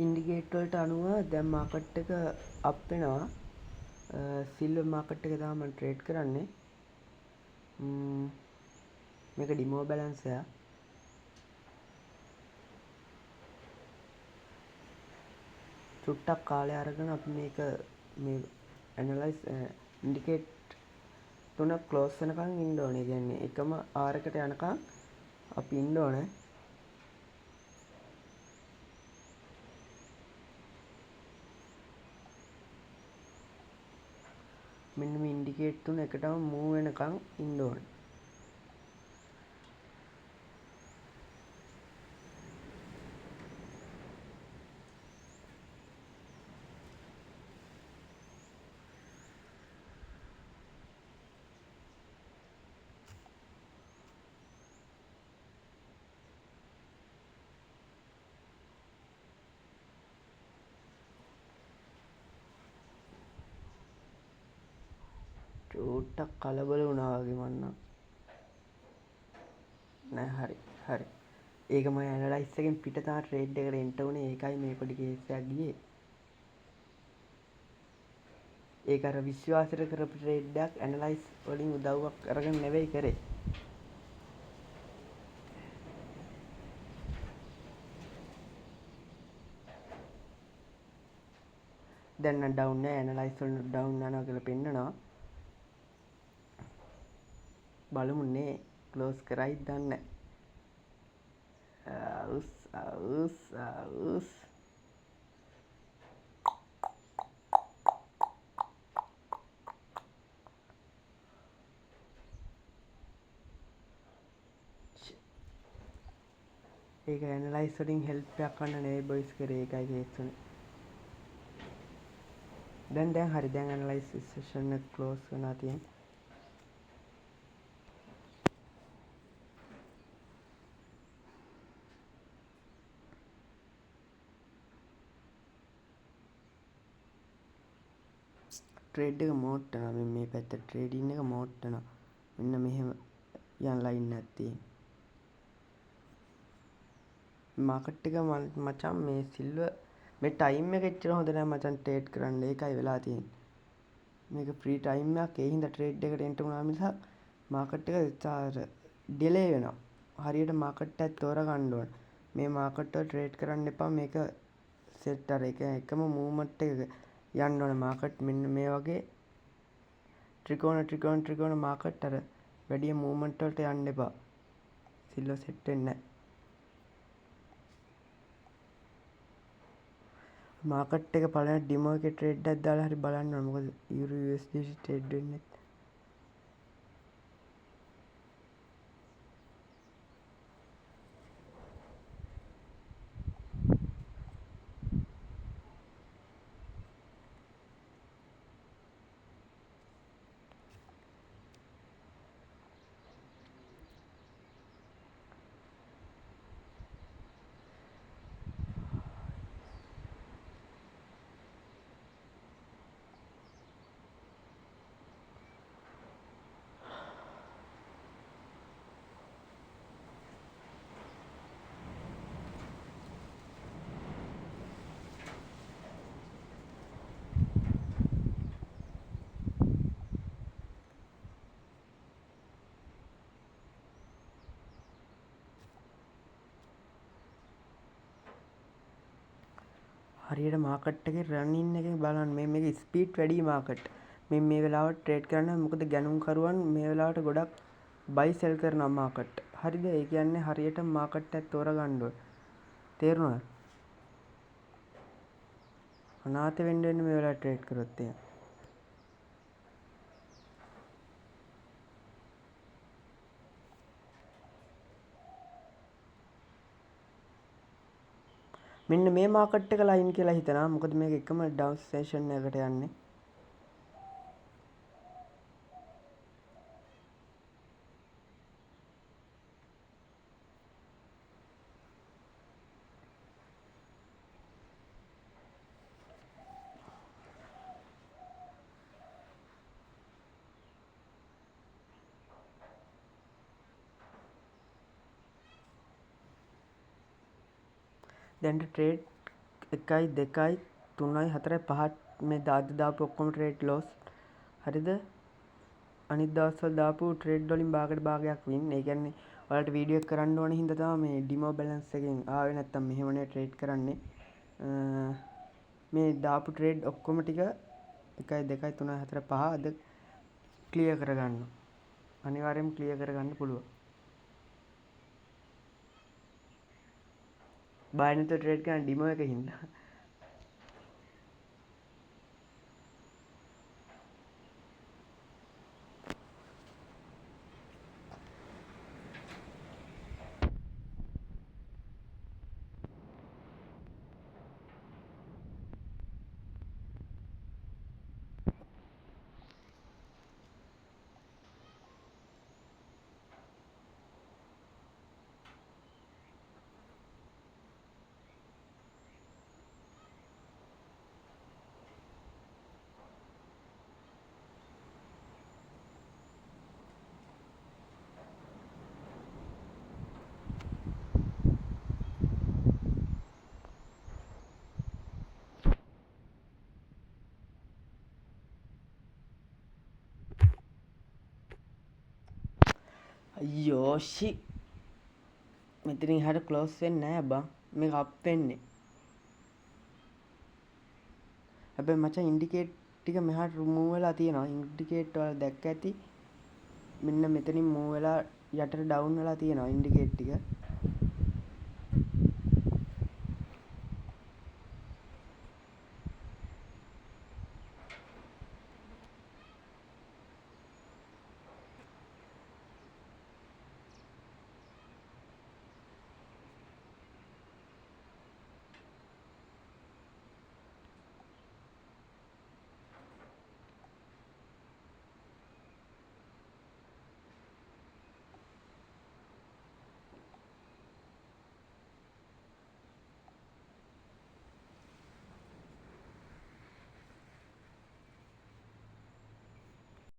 Indicator වලට අනුව දැන් මාකට් එක අප් වෙනවා. සිල්වර් මාකට් එක තමයි මම ට්‍රේඩ් කරන්නේ. මේක ඩිමෝ බැලන්ස් එක. චුට්ටක් කාලය අරගෙන අපි මේක මේ ඇනලයිස් ඉන්ඩිකේට් තුන ක්ලෝස් වෙනකන් ඉන්න ඕනේ. කියන්නේ එකම R එකට යනකන් අපි ඉන්න ඕනේ. මෙන්න මේ ඉන්ඩිකේට් තුන එකටම මූව් වෙනකන් ඉන්න ඕනේ. චූට්ටක් කලබල වුණා වගේ මන්නම්. නෑ හරි. ඒක මම ඇනලයිස් එකෙන් පිට තමයි ට්‍රේඩ් එකට එන්ටර් වුණේ. ඒකයි මේ පොඩි කේස් එකක් ගියේ. ඒක අර විශ්වාසයට කරපු ට්‍රේඩ් එකක් ඇනලයිස් වලින් උදව්වක් අරගෙන නෙවෙයි කරේ. දැන් නම් ඩවුන් නෑ. ඇනලයිස් වලින් ඩවුන් යනවා කියලා පෙන්නනවා. බලමු නේ ක්ලෝස් කරයිද දන්නේ නෑ. අවුස් ඒක ඇනලයිස් වලින් හෙල්ප් එකක් ගන්න නෙවෙයි බොයිස් කරේ. ඒකයි කේස් උනේ. දැන් හරි. දැන් ඇනලයිස් සෙෂන් එක ක්ලෝස් වෙනවා තියෙන්නේ. ට්‍රේඩ් එක මෝඩ් වෙනවා. මේ පැත්ත ට්‍රේඩින් එක මෝඩ් වෙනවා. මෙන්න මෙහෙම යන ලයින් එකක් තියෙනවා. මාකට් එක මචං මේ සිල්වර් මේ ටයිම් එක එච්චර හොඳ නෑ මචං ට්‍රේඩ් කරන්න. ඒකයි වෙලා තියෙන්නේ. මේක ෆ්‍රී ටයිම් එකක්. ඒ හින්දා ට්‍රේඩ් එකට එන්ටර් වුණා මිසක් මාකට් එක ඩිලේ වෙනවා. හරියට මාකට් එකක් තෝරගන්න ඕන. මේ මාකට් වල ට්‍රේඩ් කරන්න එපා. මේක සෙට් අර එකම මූව්මන්ට් එක යන්න ඕන. මාකට් මෙන්න මේ වගේ ත්‍රිකෝණ මාකට් අර වැඩි මූව්මන්ට් වලට යන්න එපා. සිල්වර් සෙට් වෙන්නේ නැහැ. මාකට් එක පළවෙනි ඩිමෝ එකේ ට්‍රේඩ් එකක් දාලා හරි බලන්න ඕන. මොකද යුරෝ USD ට්‍රේඩ් වෙන්නේ. හරියට මාකට් එකේ රනින් එකේ බලන්න. මේක ස්පීඩ් වැඩි මාකට්. මේ වෙලාවට ට්‍රේඩ් කරන්න. මොකද ගැනුම්කරුවන් මේ වෙලාවට ගොඩක් බයි සෙල් කරනවා මාකට්. හරිද? ඒ කියන්නේ හරියට මාකට් එක තෝරගන්න ඕන. තේරුණාද? අනාථ වෙන්න මේ වෙලාවට ට්‍රේඩ් කරොත් එහෙම. මෙන්න මේ මාකට් එක ලයින් කියලා හිතනවා. මොකද මේක එකම ඩවුන් සෙෂන් එකකට යන්නේ. දැන් ට්‍රේඩ් 1යි 2යි 3යි 4යි 5 මේ දාපු ඔක්කොම ට්‍රේඩ් ලොස්. හරිද? අනිත් දවස්වල දාපු ට්‍රේඩ් වලින් භාගයට භාගයක් වින්. ඒ කියන්නේ ඔයාලට වීඩියෝ එක කරන්න ඕන හින්දා තමයි මේ ඩිමෝ බැලන්ස් එකෙන් ආවේ. නැත්තම් මෙහෙමනේ ට්‍රේඩ් කරන්නේ. මේ දාපු ට්‍රේඩ් ඔක්කොම ටික 1යි 2යි 3යි 4යි 5 අද ක්ලියර් කරගන්න. අනිවාර්යයෙන්ම ක්ලියර් කරගන්න පුළුවන්. බය නැතුව ට්‍රේඩ් කරන්න ඩිමෝ එකේ හින්දා. අයියෝ ෂි මෙතනින් එහාට ක්ලෝස් වෙන්නේ නැහැ බං. මේක අප් වෙන්නේ. හැබැයි මචං ඉන්ඩිකේට් ටික මෙහාට මූව් වෙලා තියෙනවා. ඉන්ඩිකේට් වල දැක්ක ඇති. මෙන්න මෙතනින් මූව් වෙලා යටට ඩවුන් වෙලා තියෙනවා ඉන්ඩිකේට් ටික.